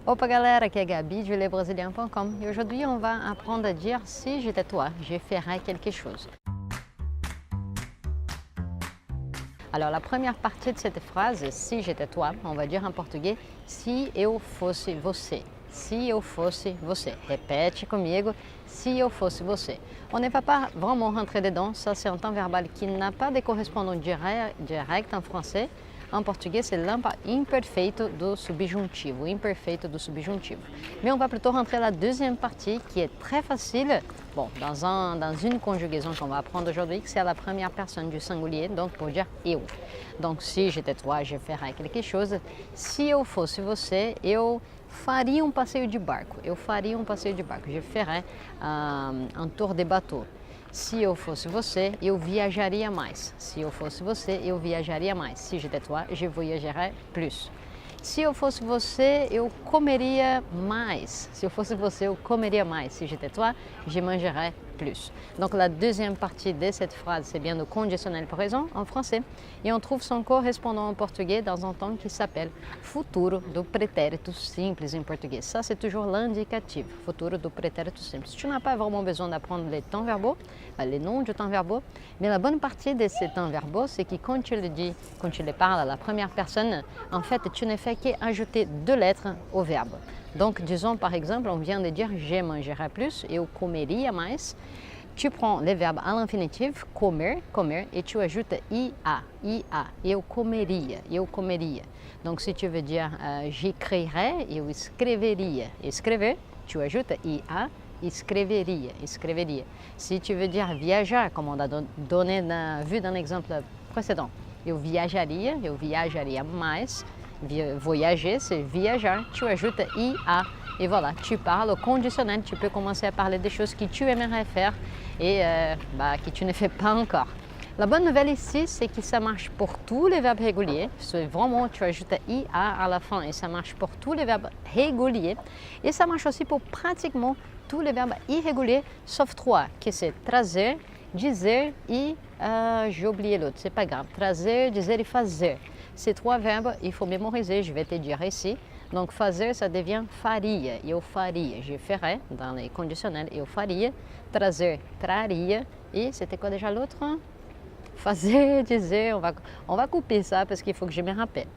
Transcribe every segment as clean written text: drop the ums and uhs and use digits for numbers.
Opa galera, aqui é Gabi de lebrasilian.com et aujourd'hui on va apprendre à dire si j'étais toi, je ferais quelque chose. Alors la première partie de cette phrase, si j'étais toi, on va dire en portugais se eu fosse você. Se eu fosse você. Répète comigo, se eu fosse você. On ne va pas vraiment rentrer dedans, ça c'est un temps verbal qui n'a pas de correspondant direct en français. En português, c'est l'imperfeito do subjuntivo, imperfeito do subjuntivo. Mais on va plutôt rentrer la deuxième partie qui est très facile, bon, dans une conjugaison qu'on va apprendre aujourd'hui, c'est à la première personne du singulier, donc pour dire eu. Donc, si j'étais toi, je ferais quelque chose. Se eu fosse você, eu faria um passeio de barco. Eu faria um passeio de barco. Je ferais un tour de bateau. Se eu fosse você, eu viajaria mais. Se eu fosse você, eu viajaria mais. Si j'étais toi, je voyagerais plus. Se eu fosse você, eu comeria mais. Se eu fosse você, eu comeria mais. Si j'étais toi, je mangerais plus. Donc la deuxième partie de cette phrase, c'est bien le conditionnel présent en français. Et on trouve son correspondant en portugais dans un temps qui s'appelle futuro do pretérito simples en portugais. Ça, c'est toujours l'indicatif, futuro do pretérito simples. Tu n'as pas vraiment besoin d'apprendre les temps verbaux, les noms du temps verbaux, mais la bonne partie de ces temps verbaux, c'est que quand tu le dis, quand tu les parles à la première personne, en fait, tu ne fais qu'ajouter deux lettres au verbe. Donc, disons par exemple, on vient de dire je mangerai plus, eu comeria mais. Tu prends le verbe à l'infinitif, comer, comer, et tu ajoutes ia, eu comeria, eu comeria. Donc, si tu veux dire j'écrirais, eu escreveria, escrever, tu ajoutes ia, escreveria, escreveria. Si tu veux dire viajar, comme on a vu dans l'exemple précédent, eu viajaria mais. Voyager, c'est viajar, tu ajoutes IA et voilà, tu parles au conditionnel, tu peux commencer à parler des choses que tu aimerais faire et que tu ne fais pas encore. La bonne nouvelle ici, c'est que ça marche pour tous les verbes réguliers. C'est vraiment, tu ajoutes IA à la fin et ça marche pour tous les verbes réguliers. Et ça marche aussi pour pratiquement tous les verbes irréguliers, sauf trois, que c'est trazer, dizer et j'ai oublié l'autre, c'est pas grave. Trazer, dizer et fazer. Ces trois verbes, il faut mémoriser, je vais te dire ici. Donc, fazer, ça devient faria, eu faria. Je ferais, dans les conditionnels, eu faria. Trazer, traria. Et c'était quoi déjà l'autre? Fazer, dizer, on va couper ça parce qu'il faut que je me rappelle.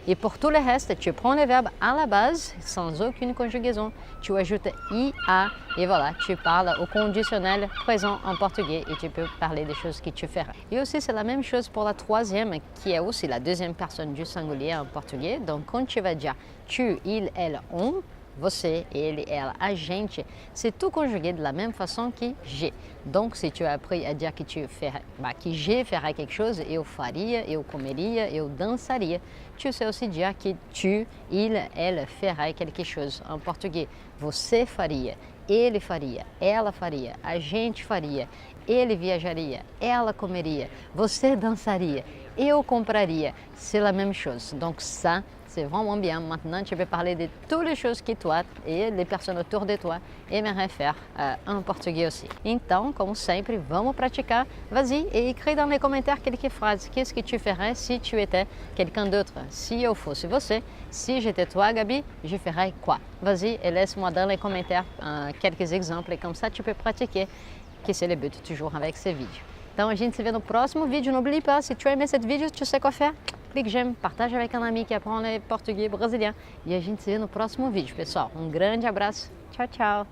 Et pour tout le reste, tu prends le verbe à la base, sans aucune conjugaison, tu ajoutes IA et voilà, tu parles au conditionnel présent en portugais et tu peux parler des choses que tu feras. Et aussi, c'est la même chose pour la troisième, qui est aussi la deuxième personne du singulier en portugais. Donc, quand tu vas dire tu, il, elle, on, você, ele, ela, a gente, c'est tout conjugué de la même façon que j'ai. Donc, si tu as appris à dire que je ferais quelque chose, eu faria, eu comeria, eu dançaria, tu sais aussi dire que tu, il, elle ferait quelque chose. En portugais, você faria, ele faria, ela faria, a gente faria, ele viajaria, ela comeria, você dançaria, eu compraria. C'est la même chose. Donc ça, c'est vraiment bien. Maintenant, tu peux parler de toutes les choses que toi et les personnes autour de toi aimeraient faire en portugais aussi. Então, como sempre, vamos praticar. Vas-y et écris dans les commentaires quelques phrases. Qu'est-ce que tu ferais si tu étais quelqu'un d'autre? Si eu fosse você, si j'étais toi, Gabi, je ferais quoi? Vas-y et laisse-moi dans les commentaires quelques exemples et comme ça tu peux pratiquer, que c'est le but toujours avec ces vídeos. Então, a gente se vê no próximo vídeo. N'oublie pas, si tu as aimé cette vidéo, tu sais quoi faire? Clique j'aime, partage avec un ami qui apprend le portugais brésilien. E a gente se vê no próximo vídeo, pessoal. Um grande abraço. Tchau, tchau.